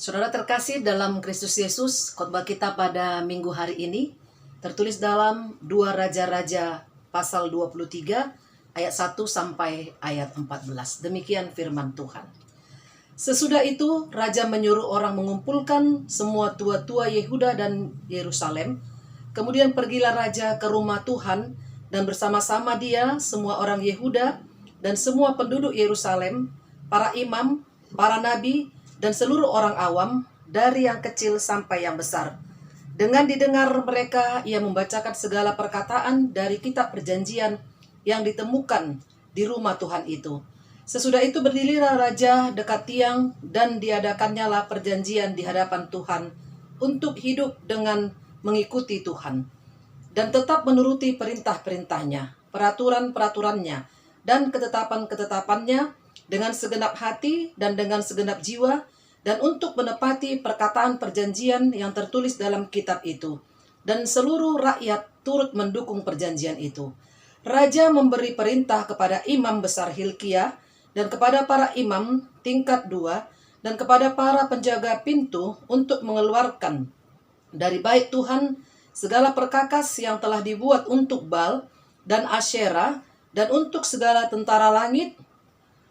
Saudara terkasih dalam Kristus Yesus, khotbah kita pada minggu hari ini tertulis dalam 2 Raja-Raja pasal 23 ayat 1 sampai ayat 14. Demikian firman Tuhan. Sesudah itu, raja menyuruh orang mengumpulkan semua tua-tua Yehuda dan Yerusalem. Kemudian pergilah raja ke rumah Tuhan dan bersama-sama dia semua orang Yehuda dan semua penduduk Yerusalem, para imam, para nabi, dan seluruh orang awam, dari yang kecil sampai yang besar. Dengan didengar mereka, ia membacakan segala perkataan dari kitab perjanjian yang ditemukan di rumah Tuhan itu. Sesudah itu berdirilah raja dekat tiang dan diadakannyalah perjanjian di hadapan Tuhan untuk hidup dengan mengikuti Tuhan dan tetap menuruti perintah-perintahnya, peraturan-peraturannya, dan ketetapan-ketetapannya dengan segenap hati dan dengan segenap jiwa, dan untuk menepati perkataan perjanjian yang tertulis dalam kitab itu. Dan seluruh rakyat turut mendukung perjanjian itu. Raja memberi perintah kepada imam besar Hilkiah dan kepada para imam tingkat 2 dan kepada para penjaga pintu untuk mengeluarkan dari bait Tuhan segala perkakas yang telah dibuat untuk Baal dan Asyera dan untuk segala tentara langit.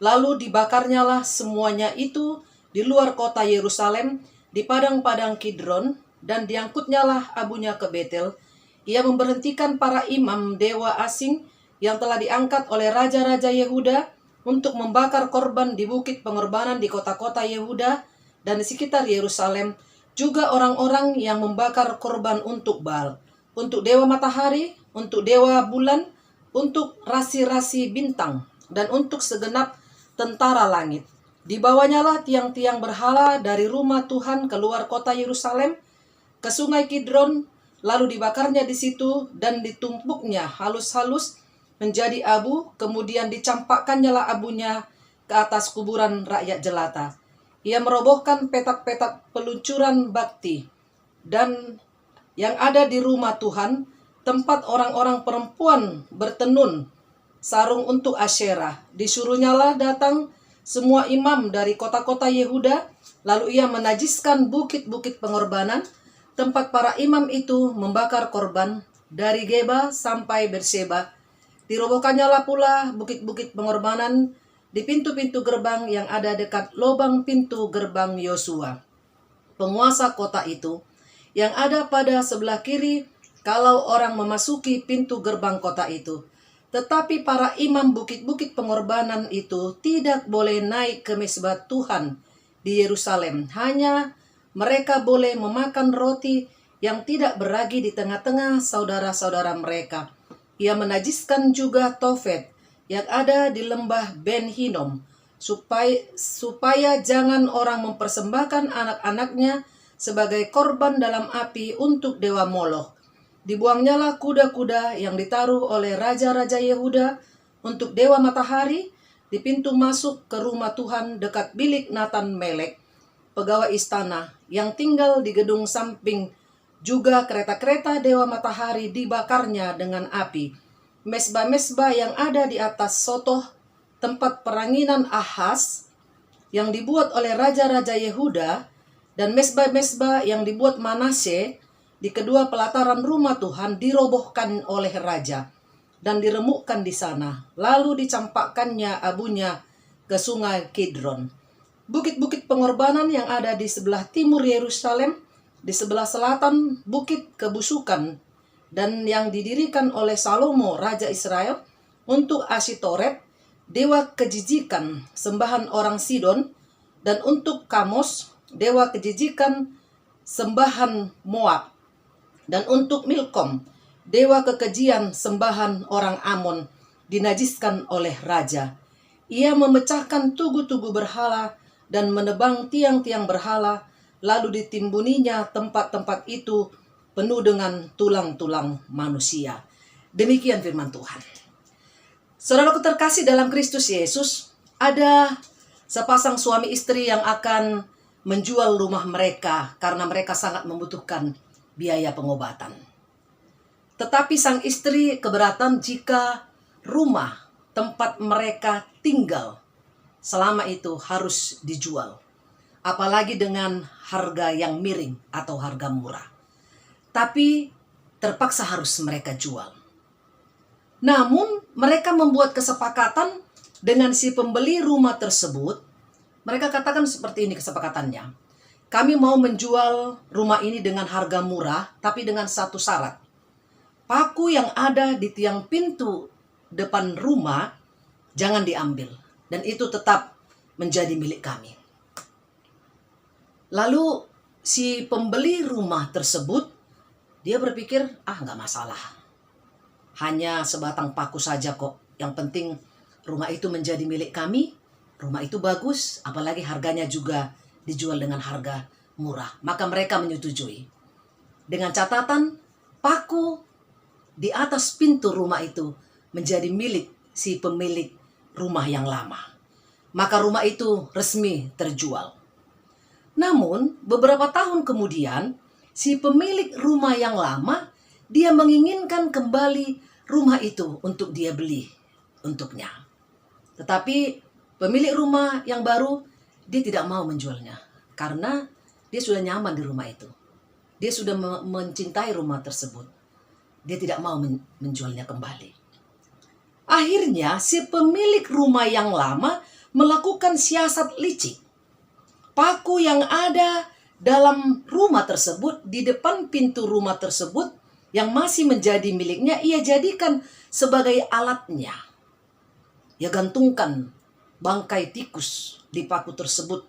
Lalu dibakarnyalah semuanya itu di luar kota Yerusalem, di padang-padang Kidron, dan diangkutnyalah abunya ke Betel. Ia memberhentikan para imam dewa asing yang telah diangkat oleh raja-raja Yehuda untuk membakar korban di bukit pengorbanan di kota-kota Yehuda dan di sekitar Yerusalem, juga orang-orang yang membakar korban untuk Baal, untuk dewa matahari, untuk dewa bulan, untuk rasi-rasi bintang, dan untuk segenap tentara langit. Dibawanyalah tiang-tiang berhala dari rumah Tuhan keluar kota Yerusalem ke sungai Kidron, lalu dibakarnya di situ dan ditumpuknya halus-halus menjadi abu, kemudian dicampakkannya abunya ke atas kuburan rakyat jelata. Ia merobohkan petak-petak peluncuran bakti dan yang ada di rumah Tuhan, tempat orang-orang perempuan bertenun sarung untuk Asyera. Disuruhnyalah datang semua imam dari kota-kota Yehuda, lalu ia menajiskan bukit-bukit pengorbanan, tempat para imam itu membakar korban dari Geba sampai Berseba. Dirobohkannyalah pula bukit-bukit pengorbanan di pintu-pintu gerbang yang ada dekat lubang pintu gerbang Yosua, penguasa kota itu, yang ada pada sebelah kiri kalau orang memasuki pintu gerbang kota itu. Tetapi para imam bukit-bukit pengorbanan itu tidak boleh naik ke mezbah Tuhan di Yerusalem. Hanya mereka boleh memakan roti yang tidak beragi di tengah-tengah saudara-saudara mereka. Ia menajiskan juga Tofet yang ada di lembah Ben Hinnom, supaya jangan orang mempersembahkan anak-anaknya sebagai korban dalam api untuk dewa Moloch. Dibuangnyalah kuda-kuda yang ditaruh oleh raja-raja Yehuda untuk dewa matahari di pintu masuk ke rumah Tuhan dekat bilik Natan Melek, pegawai istana, yang tinggal di gedung samping. Juga kereta-kereta dewa matahari dibakarnya dengan api. Mesbah-mesbah yang ada di atas sotoh, tempat peranginan Ahaz, yang dibuat oleh raja-raja Yehuda, dan mesbah-mesbah yang dibuat Manasye di kedua pelataran rumah Tuhan dirobohkan oleh raja dan diremukkan di sana, lalu dicampakkannya abunya ke sungai Kidron. Bukit-bukit pengorbanan yang ada di sebelah timur Yerusalem, di sebelah selatan bukit kebusukan, dan yang didirikan oleh Salomo raja Israel untuk Asitoret, dewa kejijikan sembahan orang Sidon, dan untuk Kamos, dewa kejijikan sembahan Moab, dan untuk Milkom, dewa kekejian sembahan orang Amon, dinajiskan oleh raja. Ia memecahkan tugu-tugu berhala dan menebang tiang-tiang berhala, lalu ditimbuninya tempat-tempat itu penuh dengan tulang-tulang manusia. Demikian firman Tuhan. Saudaraku terkasih dalam Kristus Yesus, ada sepasang suami istri yang akan menjual rumah mereka karena mereka sangat membutuhkan biaya pengobatan. Tetapi sang istri keberatan jika rumah tempat mereka tinggal selama itu harus dijual. apalagi dengan harga yang miring atau harga murah. Tapi terpaksa harus mereka jual. Namun mereka membuat kesepakatan dengan si pembeli rumah tersebut. Mereka katakan seperti ini kesepakatannya. Kami mau menjual rumah ini dengan harga murah, tapi dengan satu syarat. Paku yang ada di tiang pintu depan rumah jangan diambil, dan itu tetap menjadi milik kami. Lalu si pembeli rumah tersebut, dia berpikir, nggak masalah. Hanya sebatang paku saja kok. Yang penting rumah itu menjadi milik kami. Rumah itu bagus, apalagi harganya juga dijual dengan harga murah. Maka mereka menyetujui. Dengan catatan, paku di atas pintu rumah itu menjadi milik si pemilik rumah yang lama. Maka rumah itu resmi terjual. Namun, beberapa tahun kemudian, si pemilik rumah yang lama, dia menginginkan kembali rumah itu untuk dia beli untuknya. Tetapi pemilik rumah yang baru, dia tidak mau menjualnya. Karena dia sudah nyaman di rumah itu. Dia sudah mencintai rumah tersebut. Dia tidak mau menjualnya kembali. Akhirnya si pemilik rumah yang lama melakukan siasat licik. Paku yang ada dalam rumah tersebut, di depan pintu rumah tersebut yang masih menjadi miliknya, ia jadikan sebagai alatnya. Ia gantungkan bangkai tikus di paku tersebut,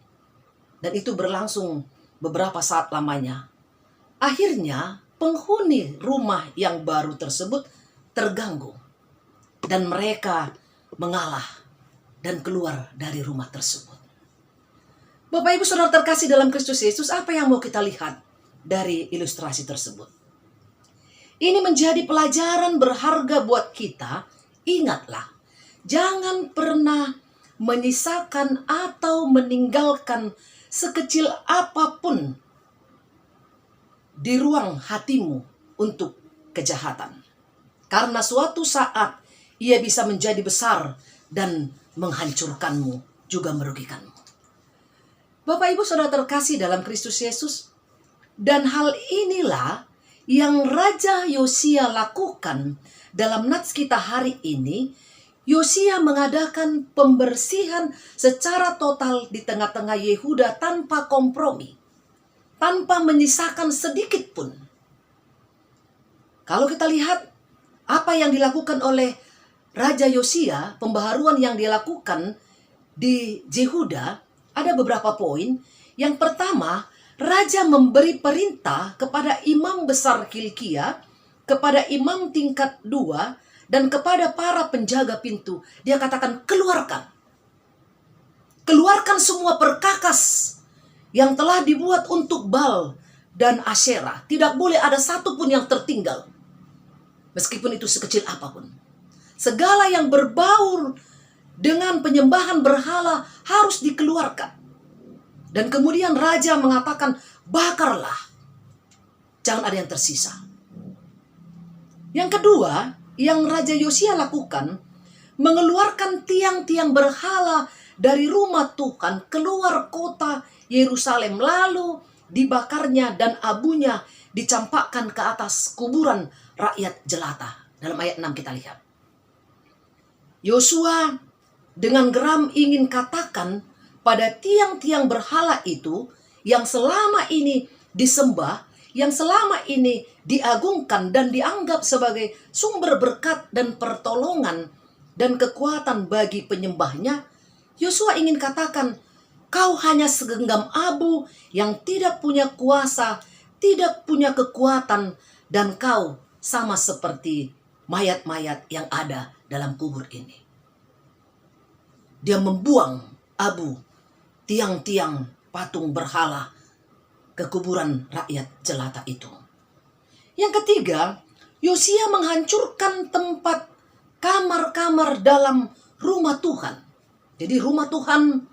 dan itu berlangsung beberapa saat lamanya. Akhirnya penghuni rumah yang baru tersebut terganggu, dan mereka mengalah dan keluar dari rumah tersebut. Bapak Ibu Saudara terkasih dalam Kristus Yesus, apa yang mau kita lihat dari ilustrasi tersebut? Ini menjadi pelajaran berharga buat kita. Ingatlah, jangan pernah menyisakan atau meninggalkan sekecil apapun di ruang hatimu untuk kejahatan. Karena suatu saat ia bisa menjadi besar dan menghancurkanmu, juga merugikanmu. Bapak Ibu Saudara terkasih dalam Kristus Yesus, dan hal inilah yang Raja Yosia lakukan dalam nats kita hari ini. Yosia mengadakan pembersihan secara total di tengah-tengah Yehuda tanpa kompromi, tanpa menyisakan sedikit pun. Kalau kita lihat apa yang dilakukan oleh Raja Yosia, pembaharuan yang dilakukan di Yehuda, ada beberapa poin. Yang pertama, Raja memberi perintah kepada imam besar Hilkia, kepada imam tingkat 2, dan kepada para penjaga pintu. Dia katakan, keluarkan. Keluarkan semua perkakas yang telah dibuat untuk Baal dan Asyerah. Tidak boleh ada satu pun yang tertinggal, meskipun itu sekecil apapun. Segala yang berbau dengan penyembahan berhala harus dikeluarkan. Dan kemudian Raja mengatakan, bakarlah. Jangan ada yang tersisa. Yang kedua, yang Raja Yosia lakukan, mengeluarkan tiang-tiang berhala dari rumah Tuhan keluar kota Yerusalem, lalu dibakarnya dan abunya dicampakkan ke atas kuburan rakyat jelata. Dalam ayat 6 kita lihat. Yosua dengan geram ingin katakan pada tiang-tiang berhala itu yang selama ini disembah, yang selama ini diagungkan dan dianggap sebagai sumber berkat dan pertolongan dan kekuatan bagi penyembahnya, Yosua ingin katakan, kau hanya segenggam abu yang tidak punya kuasa, tidak punya kekuatan, dan kau sama seperti mayat-mayat yang ada dalam kubur ini. Dia membuang abu tiang-tiang patung berhala ke kuburan rakyat jelata itu. Yang ketiga, Yosia menghancurkan tempat kamar-kamar dalam rumah Tuhan. Jadi rumah Tuhan,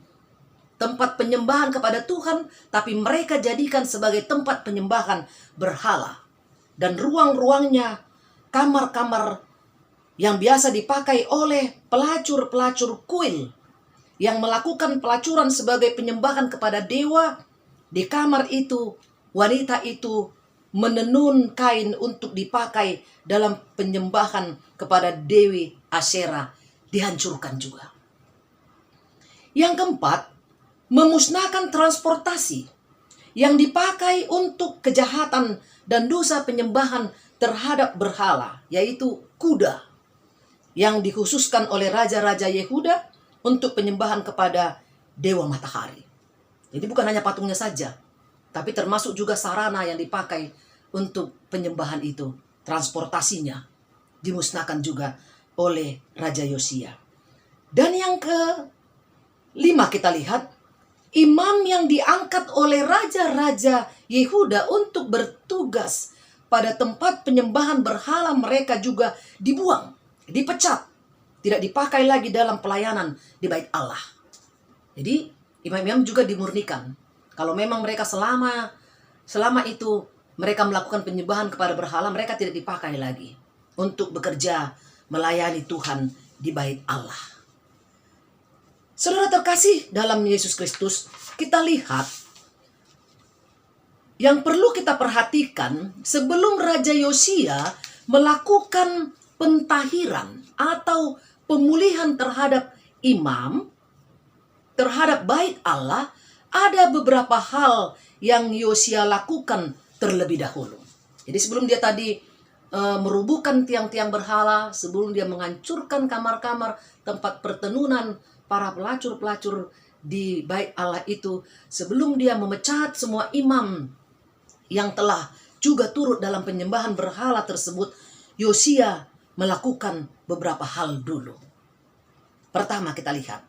tempat penyembahan kepada Tuhan, tapi mereka jadikan sebagai tempat penyembahan berhala. Dan ruang-ruangnya, kamar-kamar yang biasa dipakai oleh pelacur-pelacur kuil, yang melakukan pelacuran sebagai penyembahan kepada dewa. Di kamar itu, wanita itu menenun kain untuk dipakai dalam penyembahan kepada Dewi Asyera, dihancurkan juga. Yang keempat, memusnahkan transportasi yang dipakai untuk kejahatan dan dosa penyembahan terhadap berhala, yaitu kuda yang dikhususkan oleh raja-raja Yehuda untuk penyembahan kepada dewa matahari. Jadi bukan hanya patungnya saja, tapi termasuk juga sarana yang dipakai untuk penyembahan itu. Transportasinya dimusnahkan juga oleh Raja Yosia. Dan yang kelima kita lihat, imam yang diangkat oleh raja-raja Yehuda untuk bertugas pada tempat penyembahan berhala mereka juga dibuang, dipecat, tidak dipakai lagi dalam pelayanan di bait Allah. Jadi imam-imam juga dimurnikan. Kalau memang mereka selama itu mereka melakukan penyembahan kepada berhala, mereka tidak dipakai lagi untuk bekerja melayani Tuhan di bait Allah. Saudara terkasih dalam Yesus Kristus, kita lihat yang perlu kita perhatikan sebelum Raja Yosia melakukan pentahiran atau pemulihan terhadap imam, terhadap bait Allah, ada beberapa hal yang Yosia lakukan terlebih dahulu. Jadi sebelum dia tadi merubuhkan tiang-tiang berhala, sebelum dia menghancurkan kamar-kamar tempat pertenunan para pelacur-pelacur di bait Allah itu, sebelum dia memecat semua imam yang telah juga turut dalam penyembahan berhala tersebut, Yosia melakukan beberapa hal dulu. Pertama kita lihat,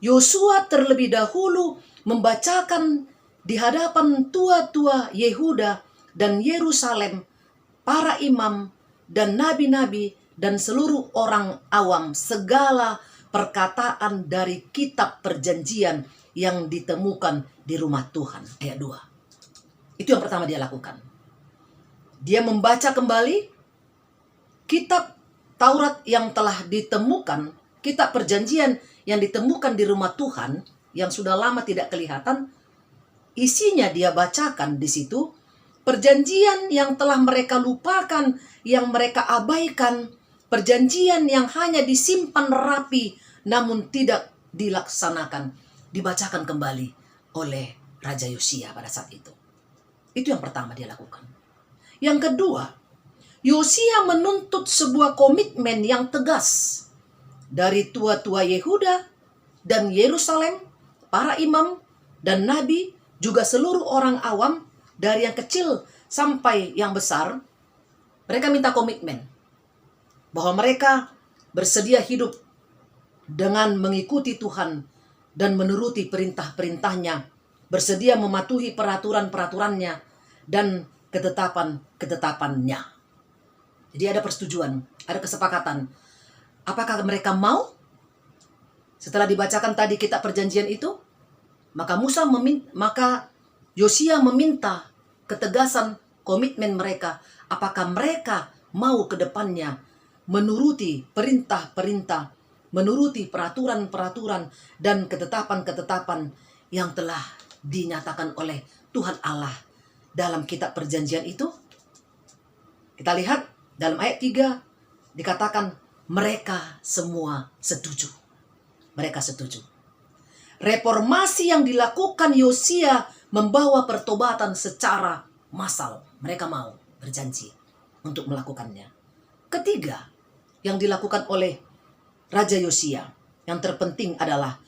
Yosua terlebih dahulu membacakan di hadapan tua-tua Yehuda dan Yerusalem, para imam dan nabi-nabi dan seluruh orang awam, segala perkataan dari kitab perjanjian yang ditemukan di rumah Tuhan. Ayat 2. Itu yang pertama dia lakukan. Dia membaca kembali kitab Taurat yang telah ditemukan, kitab perjanjian yang ditemukan di rumah Tuhan yang sudah lama tidak kelihatan. Isinya dia bacakan di situ. Perjanjian yang telah mereka lupakan, yang mereka abaikan. Perjanjian yang hanya disimpan rapi namun tidak dilaksanakan, dibacakan kembali oleh Raja Yosia pada saat itu. Itu yang pertama dia lakukan. Yang kedua, Yosia menuntut sebuah komitmen yang tegas dari tua-tua Yehuda dan Yerusalem, para imam dan nabi, juga seluruh orang awam, dari yang kecil sampai yang besar. Mereka minta komitmen bahwa mereka bersedia hidup dengan mengikuti Tuhan dan menuruti perintah-perintahnya, bersedia mematuhi peraturan-peraturannya dan ketetapan-ketetapannya. Jadi ada persetujuan, ada kesepakatan. Apakah mereka mau? Setelah dibacakan tadi kitab perjanjian itu, maka Yosia meminta ketegasan komitmen mereka. Apakah mereka mau ke depannya menuruti perintah-perintah, menuruti peraturan-peraturan dan ketetapan-ketetapan yang telah dinyatakan oleh Tuhan Allah dalam kitab perjanjian itu? Kita lihat dalam ayat 3 dikatakan mereka semua setuju. Mereka setuju. Reformasi yang dilakukan Yosia membawa pertobatan secara massal. Mereka mau berjanji untuk melakukannya. Ketiga, yang dilakukan oleh Raja Yosia, yang terpenting adalah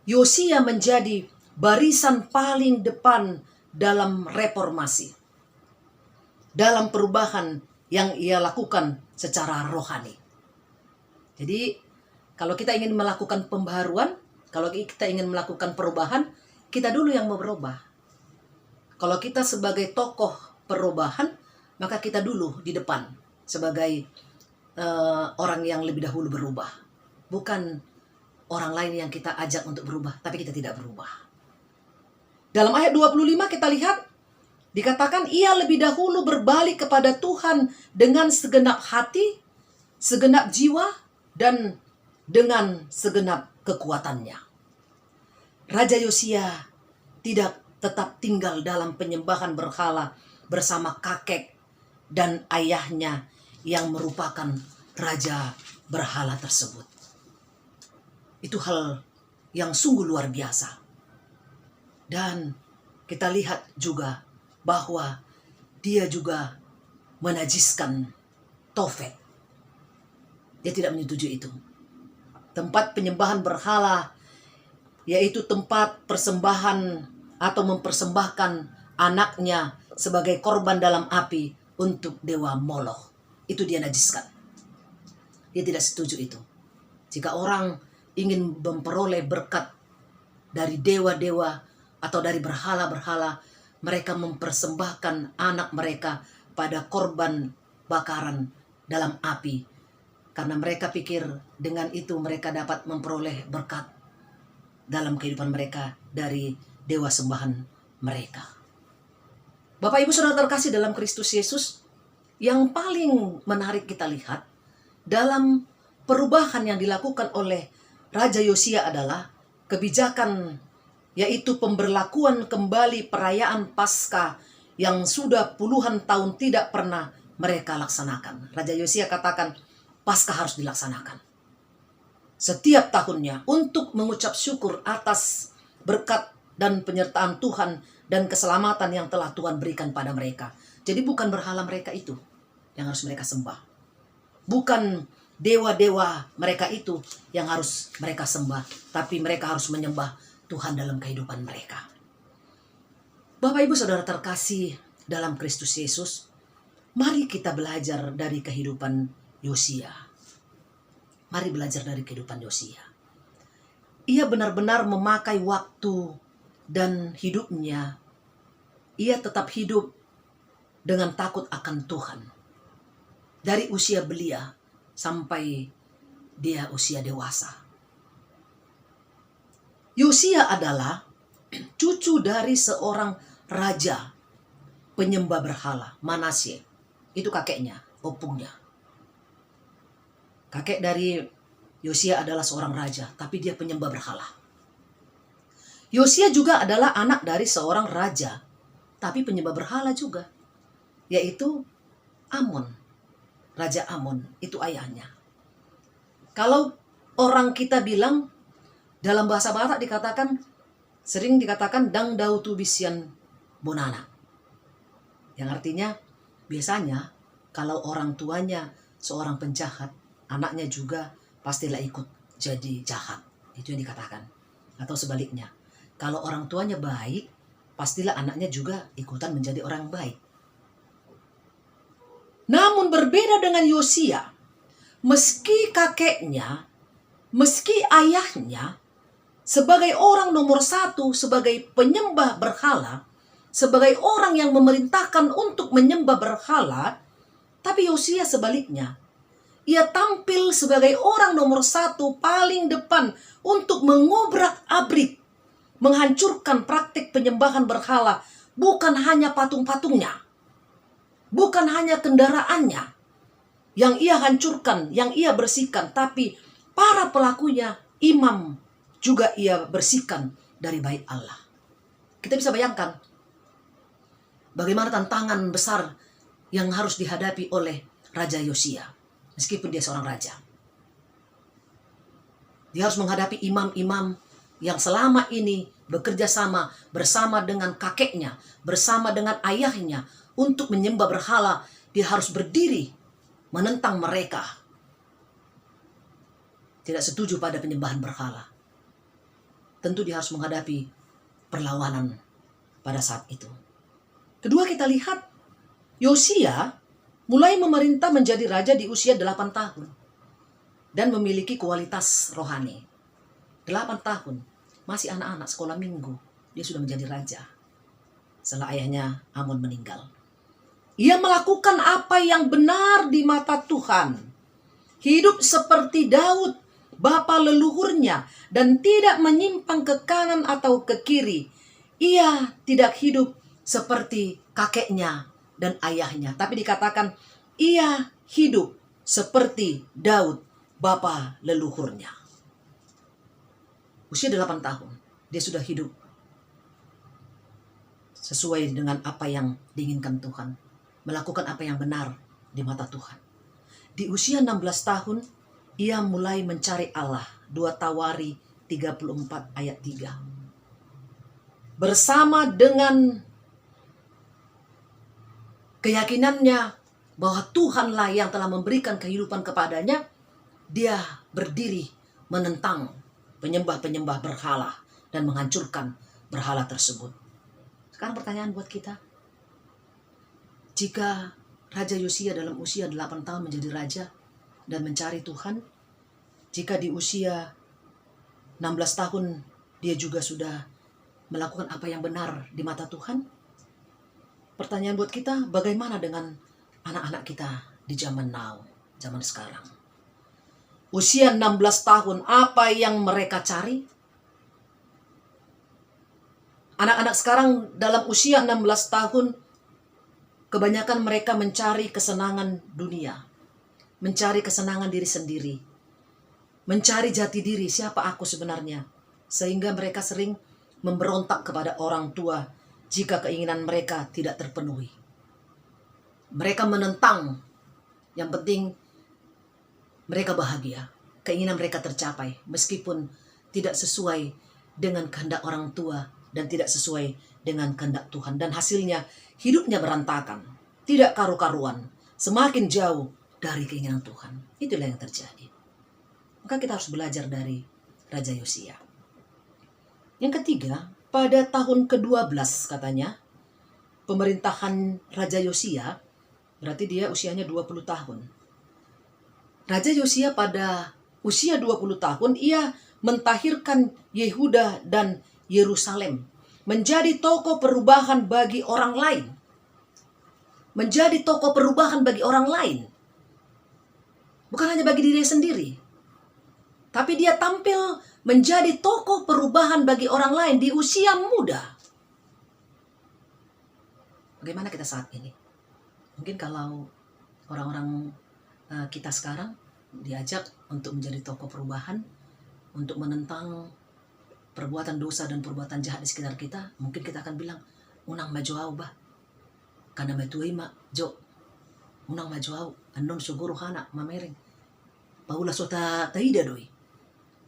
Yosia menjadi barisan paling depan dalam reformasi, dalam perubahan yang ia lakukan secara rohani. Jadi kalau kita ingin melakukan pembaharuan, kalau kita ingin melakukan perubahan, kita dulu yang mau berubah. Kalau kita sebagai tokoh perubahan, maka kita dulu di depan sebagai orang yang lebih dahulu berubah. Bukan orang lain yang kita ajak untuk berubah, tapi kita tidak berubah. Dalam ayat 25 kita lihat, dikatakan ia lebih dahulu berbalik kepada Tuhan dengan segenap hati, segenap jiwa, dan dengan segenap kekuatannya. Raja Yosia tidak tetap tinggal dalam penyembahan berhala bersama kakek dan ayahnya yang merupakan raja berhala tersebut. Itu hal yang sungguh luar biasa. Dan kita lihat juga bahwa dia juga menajiskan Tofet. Dia tidak menyetujui itu. Tempat penyembahan berhala, yaitu tempat persembahan atau mempersembahkan anaknya sebagai korban dalam api untuk dewa Moloch. Itu dia najiskan. Dia tidak setuju itu. Jika orang ingin memperoleh berkat dari dewa-dewa atau dari berhala-berhala, mereka mempersembahkan anak mereka pada korban bakaran dalam api. Karena mereka pikir dengan itu mereka dapat memperoleh berkat dalam kehidupan mereka dari dewa sembahan mereka. Bapak Ibu Saudara terkasih dalam Kristus Yesus, yang paling menarik kita lihat dalam perubahan yang dilakukan oleh Raja Yosia adalah kebijakan, yaitu pemberlakuan kembali perayaan Paskah yang sudah puluhan tahun tidak pernah mereka laksanakan. Raja Yosia katakan, Paskah harus dilaksanakan setiap tahunnya untuk mengucap syukur atas berkat dan penyertaan Tuhan dan keselamatan yang telah Tuhan berikan pada mereka. Jadi bukan berhala mereka itu yang harus mereka sembah. Bukan dewa-dewa mereka itu yang harus mereka sembah. Tapi mereka harus menyembah Tuhan dalam kehidupan mereka. Bapak Ibu Saudara terkasih dalam Kristus Yesus, mari kita belajar dari kehidupan Yosia. Mari belajar dari kehidupan Yosia. Ia benar-benar memakai waktu dan hidupnya. Ia tetap hidup dengan takut akan Tuhan. Dari usia belia sampai dia usia dewasa. Yosia adalah cucu dari seorang raja penyembah berhala, Manasye. Itu kakeknya, opungnya. Kakek dari Yosia adalah seorang raja, tapi dia penyembah berhala. Yosia juga adalah anak dari seorang raja, tapi penyembah berhala juga, yaitu Amon. Raja Amon, itu ayahnya. Kalau orang kita bilang, dalam bahasa Batak sering dikatakan dang dau tu bisian bonana. Yang artinya, biasanya kalau orang tuanya seorang penjahat, anaknya juga pastilah ikut jadi jahat. Itu yang dikatakan. Atau sebaliknya, kalau orang tuanya baik, pastilah anaknya juga ikutan menjadi orang baik. Namun berbeda dengan Yosia, meski kakeknya, meski ayahnya, sebagai orang nomor satu, sebagai penyembah berhala, sebagai orang yang memerintahkan untuk menyembah berhala, tapi Yosia sebaliknya, ia tampil sebagai orang nomor satu paling depan untuk mengobrak-abrik, menghancurkan praktik penyembahan berhala. Bukan hanya patung-patungnya, bukan hanya kendaraannya yang ia hancurkan, yang ia bersihkan, tapi para pelakunya, imam, juga ia bersihkan dari bait Allah. Kita bisa bayangkan bagaimana tantangan besar yang harus dihadapi oleh Raja Yosia. Meskipun dia seorang raja, dia harus menghadapi imam-imam yang selama ini bekerja sama bersama dengan kakeknya, bersama dengan ayahnya untuk menyembah berhala. Dia harus berdiri menentang mereka. Tidak setuju pada penyembahan berhala. Tentu dia harus menghadapi perlawanan pada saat itu. Kedua, kita lihat Yosia mulai memerintah menjadi raja di usia 8 tahun. Dan memiliki kualitas rohani. 8 tahun. Masih anak-anak sekolah minggu. Dia sudah menjadi raja. Setelah ayahnya Amon meninggal. Ia melakukan apa yang benar di mata Tuhan. Hidup seperti Daud, bapa leluhurnya. Dan tidak menyimpang ke kanan atau ke kiri. Ia tidak hidup seperti kakeknya dan ayahnya. Tapi dikatakan ia hidup seperti Daud, bapa leluhurnya. Usia 8 tahun. dia sudah hidup sesuai dengan apa yang diinginkan Tuhan, melakukan apa yang benar di mata Tuhan. Di usia 16 tahun, ia mulai mencari Allah. 2 Tawari 34 ayat 3. Bersama dengan keyakinannya bahwa Tuhanlah yang telah memberikan kehidupan kepadanya, dia berdiri menentang penyembah-penyembah berhala dan menghancurkan berhala tersebut. Sekarang pertanyaan buat kita. Jika Raja Yosia dalam usia 8 tahun menjadi raja dan mencari Tuhan, jika di usia 16 tahun dia juga sudah melakukan apa yang benar di mata Tuhan, pertanyaan buat kita, bagaimana dengan anak-anak kita di zaman now, zaman sekarang? Usia 16 tahun, apa yang mereka cari? Anak-anak sekarang dalam usia 16 tahun, kebanyakan mereka mencari kesenangan dunia, mencari kesenangan diri sendiri, mencari jati diri, siapa aku sebenarnya, sehingga mereka sering memberontak kepada orang tua jika keinginan mereka tidak terpenuhi. Mereka menentang, yang penting mereka bahagia, keinginan mereka tercapai, meskipun tidak sesuai dengan kehendak orang tua dan tidak sesuai dengan kehendak Tuhan. Dan hasilnya hidupnya berantakan, tidak karu-karuan, semakin jauh dari keinginan Tuhan. Itulah yang terjadi. Maka kita harus belajar dari Raja Yosia. Yang ketiga, pada tahun ke-12 katanya, pemerintahan Raja Yosia, berarti dia usianya 20 tahun. Raja Yosia pada usia 20 tahun, ia mentahirkan Yehuda dan Yerusalem menjadi toko perubahan bagi orang lain. Menjadi toko perubahan bagi orang lain. Bukan hanya bagi diri sendiri. Tapi dia tampil menjadi toko perubahan bagi orang lain di usia muda. Bagaimana kita saat ini? Mungkin kalau orang-orang kita sekarang diajak untuk menjadi toko perubahan, untuk menentang perbuatan dosa dan perbuatan jahat di sekitar kita, mungkin kita akan bilang, unang majuau ba? Karena metuai ma jo. Unang majuau, anon suguro hana mamering. Paula sota taida doi.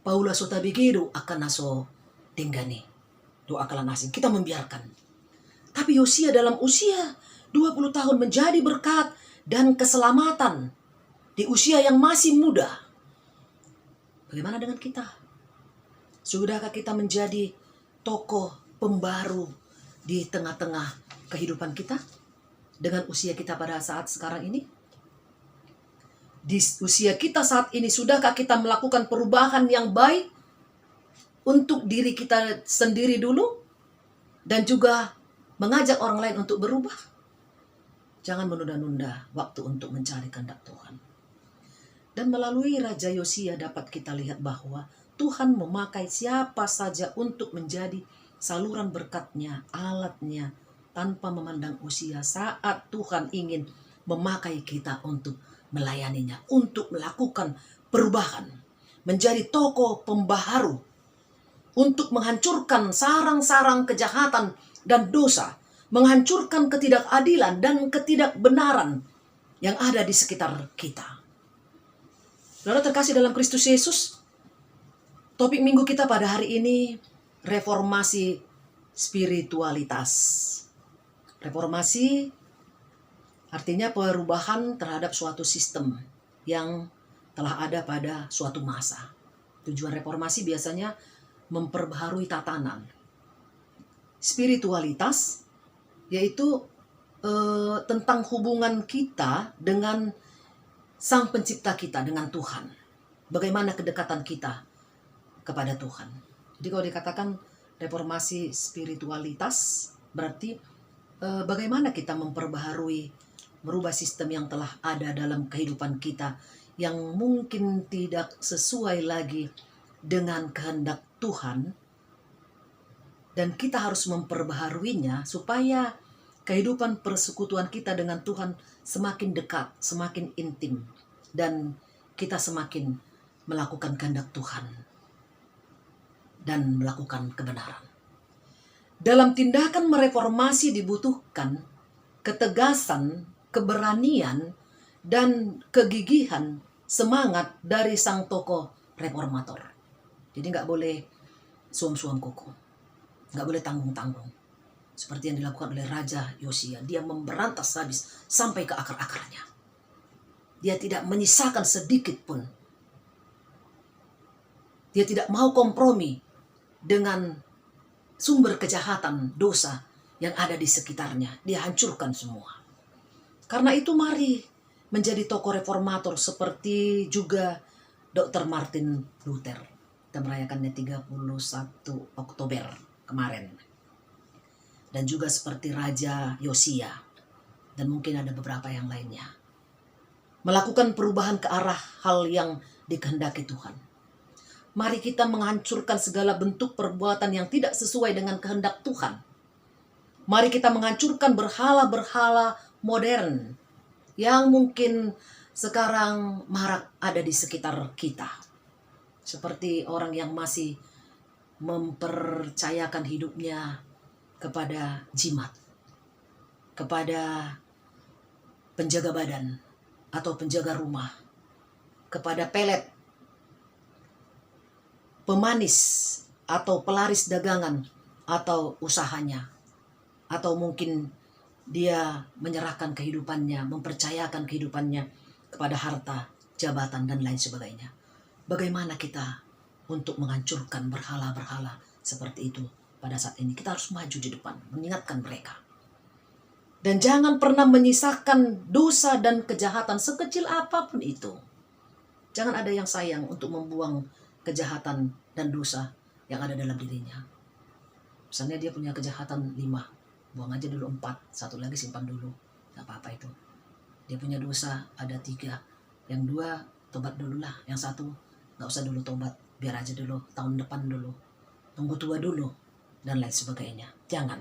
Paula sota bigido akan naso tinggani. Doa kalan asing. Kita membiarkan. Tapi Yosia dalam usia 20 tahun menjadi berkat dan keselamatan di usia yang masih muda. Bagaimana dengan kita? Sudahkah kita menjadi tokoh pembaru di tengah-tengah kehidupan kita dengan usia kita pada saat sekarang ini? Di usia kita saat ini, sudahkah kita melakukan perubahan yang baik untuk diri kita sendiri dulu dan juga mengajak orang lain untuk berubah? Jangan menunda-nunda waktu untuk mencari kehendak Tuhan. Dan melalui Raja Yosia dapat kita lihat bahwa Tuhan memakai siapa saja untuk menjadi saluran berkat-Nya, alat-Nya, tanpa memandang usia, saat Tuhan ingin memakai kita untuk melayaninya, untuk melakukan perubahan, menjadi tokoh pembaharu, untuk menghancurkan sarang-sarang kejahatan dan dosa, menghancurkan ketidakadilan dan ketidakbenaran yang ada di sekitar kita. Saudara terkasih dalam Kristus Yesus, topik minggu kita pada hari ini, reformasi spiritualitas. Reformasi artinya perubahan terhadap suatu sistem yang telah ada pada suatu masa. Tujuan reformasi biasanya memperbaharui tatanan. Spiritualitas yaitu tentang hubungan kita dengan Sang Pencipta kita, dengan Tuhan. Bagaimana kedekatan kita kepada Tuhan. Jadi kalau dikatakan reformasi spiritualitas, berarti bagaimana kita memperbaharui, merubah sistem yang telah ada dalam kehidupan kita yang mungkin tidak sesuai lagi dengan kehendak Tuhan, dan kita harus memperbaharuinya supaya kehidupan persekutuan kita dengan Tuhan semakin dekat, semakin intim, dan kita semakin melakukan kehendak Tuhan. dan melakukan kebenaran. Dalam tindakan mereformasi dibutuhkan ketegasan, keberanian, dan kegigihan semangat dari sang tokoh reformator. Jadi nggak boleh suam-suam kuku, nggak boleh tanggung-tanggung. Seperti yang dilakukan oleh Raja Yosia, dia memberantas habis sampai ke akar-akarnya. Dia tidak menyisakan sedikit pun. Dia tidak mau kompromi dengan sumber kejahatan, dosa yang ada di sekitarnya. Dia hancurkan semua. Karena itu mari menjadi tokoh reformator seperti juga Dr. Martin Luther. Kita merayakannya 31 Oktober kemarin. Dan juga seperti Raja Yosia. Dan mungkin ada beberapa yang lainnya. Melakukan perubahan ke arah hal yang dikehendaki Tuhan. Mari kita menghancurkan segala bentuk perbuatan yang tidak sesuai dengan kehendak Tuhan. Mari kita menghancurkan berhala-berhala modern yang mungkin sekarang marak ada di sekitar kita. Seperti orang yang masih mempercayakan hidupnya kepada jimat, kepada penjaga badan atau penjaga rumah, kepada pelet, pemanis atau pelaris dagangan atau usahanya, atau mungkin dia menyerahkan kehidupannya, mempercayakan kehidupannya kepada harta, jabatan, dan lain sebagainya. Bagaimana kita untuk menghancurkan berhala-berhala seperti itu pada saat ini? Kita harus maju di depan, mengingatkan mereka. Dan jangan pernah menyisakan dosa dan kejahatan sekecil apapun itu. Jangan ada yang sayang untuk membuang kejahatan dan dosa yang ada dalam dirinya. Misalnya dia punya kejahatan 5, buang aja dulu 4, 1 lagi simpan dulu, gak apa-apa itu. Dia punya dosa ada 3, yang 2 tobat dulu lah, yang 1 gak usah dulu tobat, biar aja dulu tahun depan dulu, tunggu tua dulu, dan lain sebagainya. Jangan.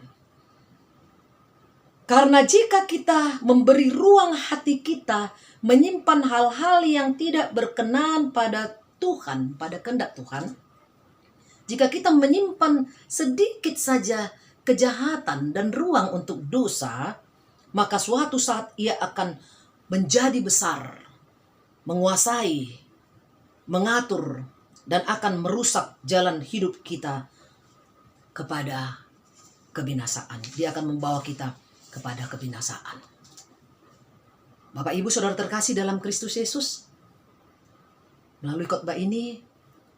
Karena jika kita memberi ruang hati kita menyimpan hal-hal yang tidak berkenan pada Tuhan, pada kehendak Tuhan, jika kita menyimpan sedikit saja kejahatan dan ruang untuk dosa, maka suatu saat ia akan menjadi besar, menguasai, mengatur, dan akan merusak jalan hidup kita kepada kebinasaan. Dia akan membawa kita kepada kebinasaan. Bapak Ibu Saudara terkasih dalam Kristus Yesus, melalui khotbah ini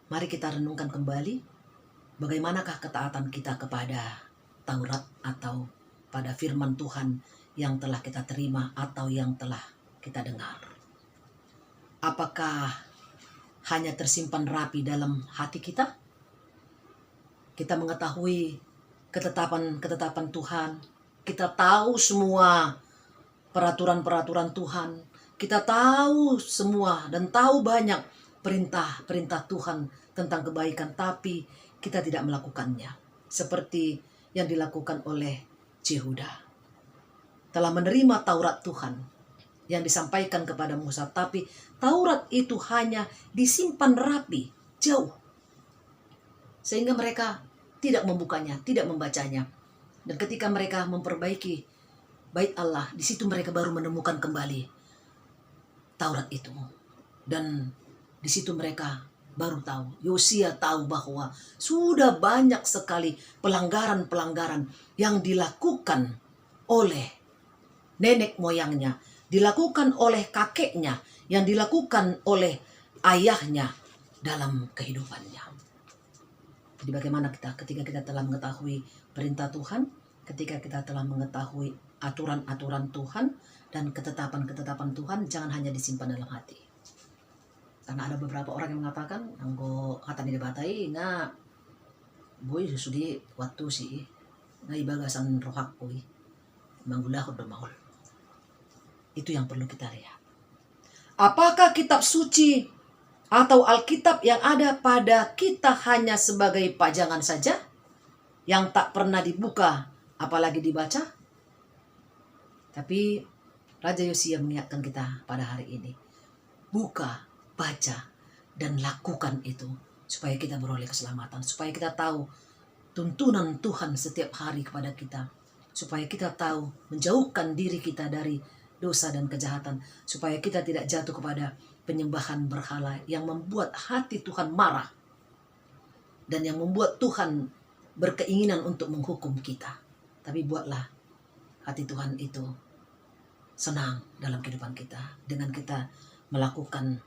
mari kita renungkan kembali bagaimanakah ketaatan kita kepada Taurat atau pada firman Tuhan yang telah kita terima atau yang telah kita dengar. Apakah hanya tersimpan rapi dalam hati kita? Kita mengetahui ketetapan-ketetapan Tuhan. Kita tahu semua peraturan-peraturan Tuhan. Kita tahu semua dan tahu banyak perintah-perintah Tuhan tentang kebaikan. Tapi kita tidak melakukannya. Seperti yang dilakukan oleh Yehuda. Telah menerima Taurat Tuhan yang disampaikan kepada Musa. Tapi Taurat itu hanya disimpan rapi, jauh. Sehingga mereka tidak membukanya, tidak membacanya. Dan ketika mereka memperbaiki bait Allah, di situ mereka baru menemukan kembali Taurat itu. Dan di situ mereka baru tahu, Yosia tahu bahwa sudah banyak sekali pelanggaran-pelanggaran yang dilakukan oleh nenek moyangnya, dilakukan oleh kakeknya, yang dilakukan oleh ayahnya dalam kehidupannya. Jadi bagaimana kita ketika kita telah mengetahui perintah Tuhan, ketika kita telah mengetahui aturan-aturan Tuhan dan ketetapan-ketetapan Tuhan, jangan hanya disimpan dalam hati. Karena ada beberapa orang yang mengatakan, anggo kata ni dibatai nga boy susudi waktu sih nga ibagasan rohak boy manggulahod mahol. Itu yang perlu kita lihat. Apakah kitab suci atau Alkitab yang ada pada kita hanya sebagai pajangan saja yang tak pernah dibuka apalagi dibaca? Tapi Raja Yosia mengingatkan kita pada hari ini, buka, baca, dan lakukan itu supaya kita beroleh keselamatan, supaya kita tahu tuntunan Tuhan setiap hari kepada kita, supaya kita tahu menjauhkan diri kita dari dosa dan kejahatan, supaya kita tidak jatuh kepada penyembahan berhala yang membuat hati Tuhan marah dan yang membuat Tuhan berkeinginan untuk menghukum kita. Tapi buatlah hati Tuhan itu senang dalam kehidupan kita dengan kita melakukan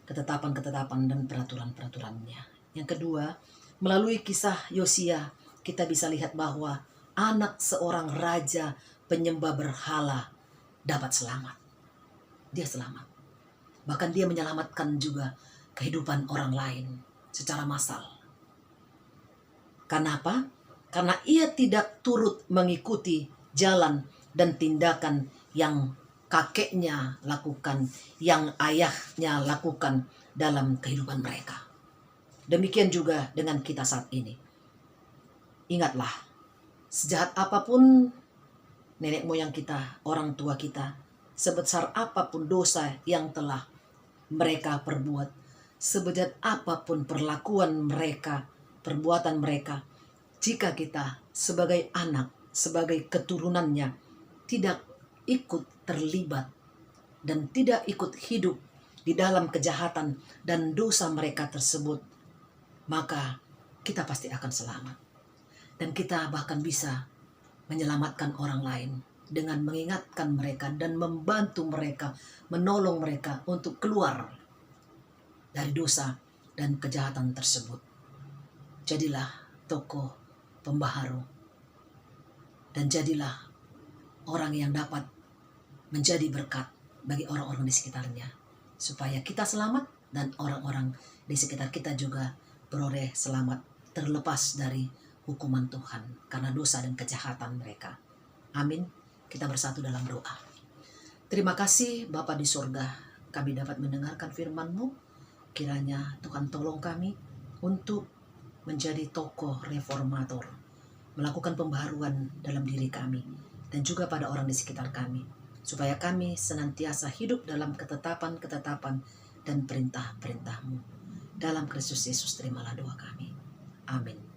ketetapan-ketetapan dan peraturan-peraturannya. Yang kedua, melalui kisah Yosia kita bisa lihat bahwa anak seorang raja penyembah berhala dapat selamat. Dia selamat. Bahkan dia menyelamatkan juga kehidupan orang lain secara massal. Karena apa? Karena ia tidak turut mengikuti jalan dan tindakan yang kakeknya lakukan, yang ayahnya lakukan dalam kehidupan mereka. Demikian juga dengan kita saat ini. Ingatlah, sejahat apapun nenek moyang kita, orang tua kita, sebesar apapun dosa yang telah mereka perbuat, seberat apapun perlakuan mereka, perbuatan mereka, jika kita sebagai anak, sebagai keturunannya tidak ikut terlibat dan tidak ikut hidup di dalam kejahatan dan dosa mereka tersebut, maka kita pasti akan selamat. Dan kita bahkan bisa menyelamatkan orang lain dengan mengingatkan mereka dan membantu mereka, menolong mereka untuk keluar dari dosa dan kejahatan tersebut. Jadilah tokoh pembaharu dan jadilah orang yang dapat menjadi berkat bagi orang-orang di sekitarnya, supaya kita selamat dan orang-orang di sekitar kita juga beroleh selamat, terlepas dari hukuman Tuhan karena dosa dan kejahatan mereka. Amin. Kita bersatu dalam doa. Terima kasih Bapa di surga, kami dapat mendengarkan firman-Mu. Kiranya Tuhan tolong kami untuk menjadi tokoh reformator, melakukan pembaharuan dalam diri kami dan juga pada orang di sekitar kami, supaya kami senantiasa hidup dalam ketetapan-ketetapan dan perintah-perintah-Mu. Dalam Kristus Yesus terimalah doa kami. Amin.